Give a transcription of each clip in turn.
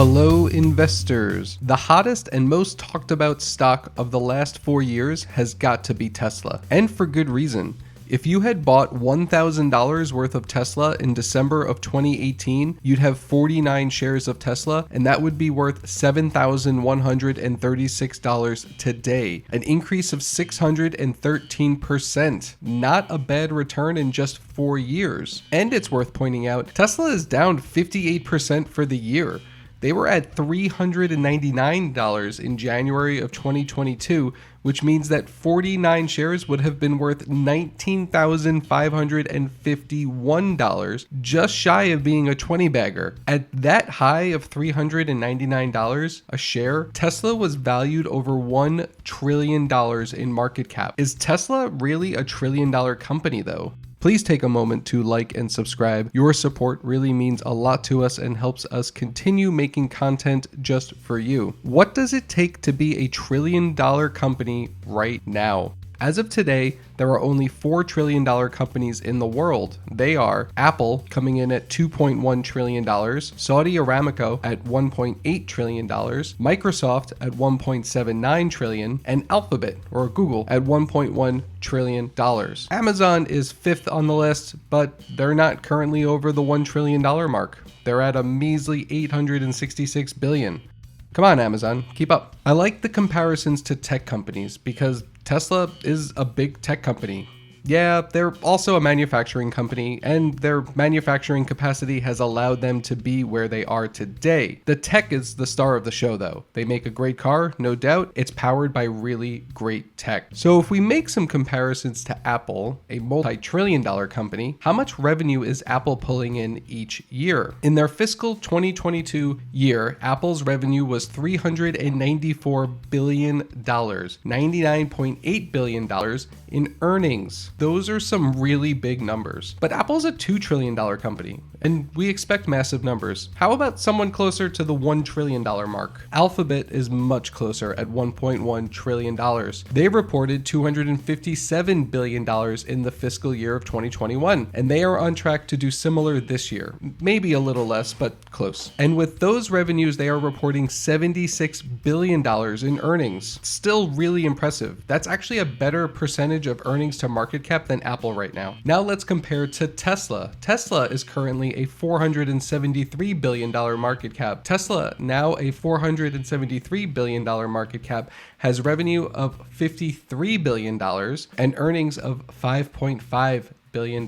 Hello investors. The hottest and most talked about stock of the last 4 years has got to be Tesla, and for good reason. If you had bought $1,000 worth of Tesla in December of 2018, you'd have 49 shares of Tesla, and that would be worth $7,136 today, an increase of 613%. Not a bad return in just 4 years. And it's worth pointing out, Tesla is down 58% for the year. They were at $399 in January of 2022, which means that 49 shares would have been worth $19,551, just shy of being a 20-bagger. At that high of $399 a share, Tesla was valued over $1 trillion in market cap. Is Tesla really a trillion-dollar company, though? Please take a moment to like and subscribe. Your support really means a lot to us and helps us continue making content just for you. What does it take to be a trillion-dollar company right now? As of today, there are only $4 trillion companies in the world. They are Apple, coming in at $2.1 trillion, Saudi Aramco at $1.8 trillion, Microsoft at $1.79 trillion, and Alphabet, or Google, at $1.1 trillion. Amazon is fifth on the list, but they're not currently over the $1 trillion mark. They're at a measly $866 billion. Come on, Amazon, keep up. I like the comparisons to tech companies because Tesla is a big tech company. Yeah, they're also a manufacturing company, and their manufacturing capacity has allowed them to be where they are today. The tech is the star of the show, though. They make a great car, no doubt. It's powered by really great tech. So if we make some comparisons to Apple, a multi-trillion-dollar company, how much revenue is Apple pulling in each year? In their fiscal 2022 year, Apple's revenue was $394 billion, $99.8 billion in earnings. Those are some really big numbers. But Apple's a $2 trillion company, and we expect massive numbers. How about someone closer to the $1 trillion mark? Alphabet is much closer at $1.1 trillion. They reported $257 billion in the fiscal year of 2021, and they are on track to do similar this year. Maybe a little less, but close. And with those revenues, they are reporting $76 billion in earnings. Still really impressive. That's actually a better percentage of earnings to market cap than Apple right now. Now let's compare to Tesla. Tesla is currently a $473 billion market cap. Tesla, now a $473 billion market cap, has revenue of $53 billion and earnings of $5.5 billion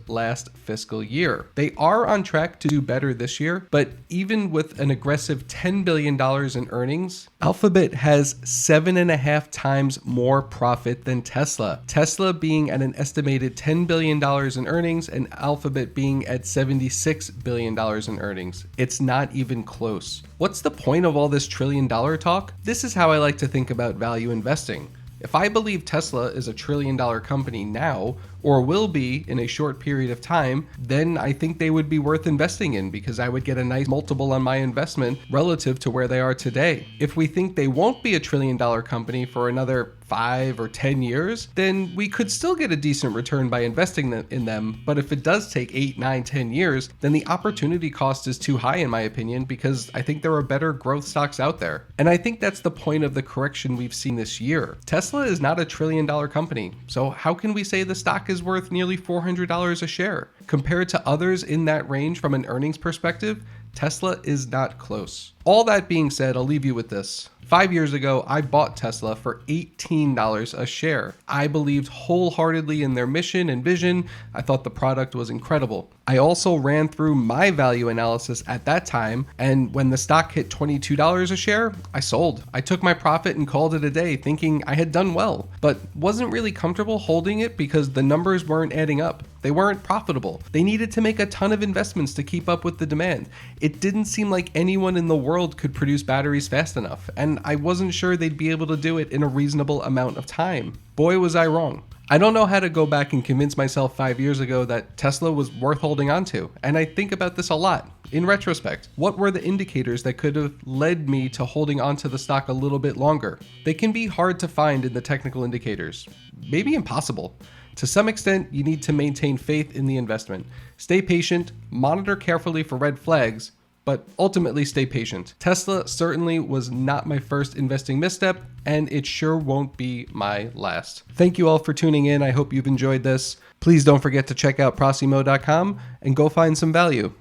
last fiscal year. They are on track to do better this year, but even with an aggressive $10 billion in earnings, Alphabet has 7.5 times more profit than Tesla. Tesla being at an estimated $10 billion in earnings and Alphabet being at $76 billion in earnings. It's not even close. What's the point of all this trillion-dollar talk? This is how I like to think about value investing. If I believe Tesla is a trillion-dollar company now, or will be in a short period of time, then I think they would be worth investing in because I would get a nice multiple on my investment relative to where they are today. If we think they won't be a trillion-dollar company for another 5 or 10 years, then we could still get a decent return by investing in them. But if it does take 8, 9, 10 years, then the opportunity cost is too high in my opinion because I think there are better growth stocks out there. And I think that's the point of the correction we've seen this year. Tesla is not a trillion-dollar company, so how can we say the stock is worth nearly $400 a share? Compared to others in that range from an earnings perspective, Tesla is not close. All that being said, I'll leave you with this. 5 years ago, I bought Tesla for $18 a share. I believed wholeheartedly in their mission and vision. I thought the product was incredible. I also ran through my value analysis at that time, and when the stock hit $22 a share, I sold. I took my profit and called it a day, thinking I had done well, but wasn't really comfortable holding it because the numbers weren't adding up. They weren't profitable. They needed to make a ton of investments to keep up with the demand. It didn't seem like anyone in the world could produce batteries fast enough, and I wasn't sure they'd be able to do it in a reasonable amount of time. Boy, was I wrong. I don't know how to go back and convince myself 5 years ago that Tesla was worth holding on to, and I think about this a lot. In retrospect, what were the indicators that could have led me to holding onto the stock a little bit longer? They can be hard to find in the technical indicators, maybe impossible. To some extent, you need to maintain faith in the investment. Stay patient, monitor carefully for red flags, but ultimately stay patient. Tesla certainly was not my first investing misstep, and it sure won't be my last. Thank you all for tuning in. I hope you've enjoyed this. Please don't forget to check out Proceemo.com and go find some value.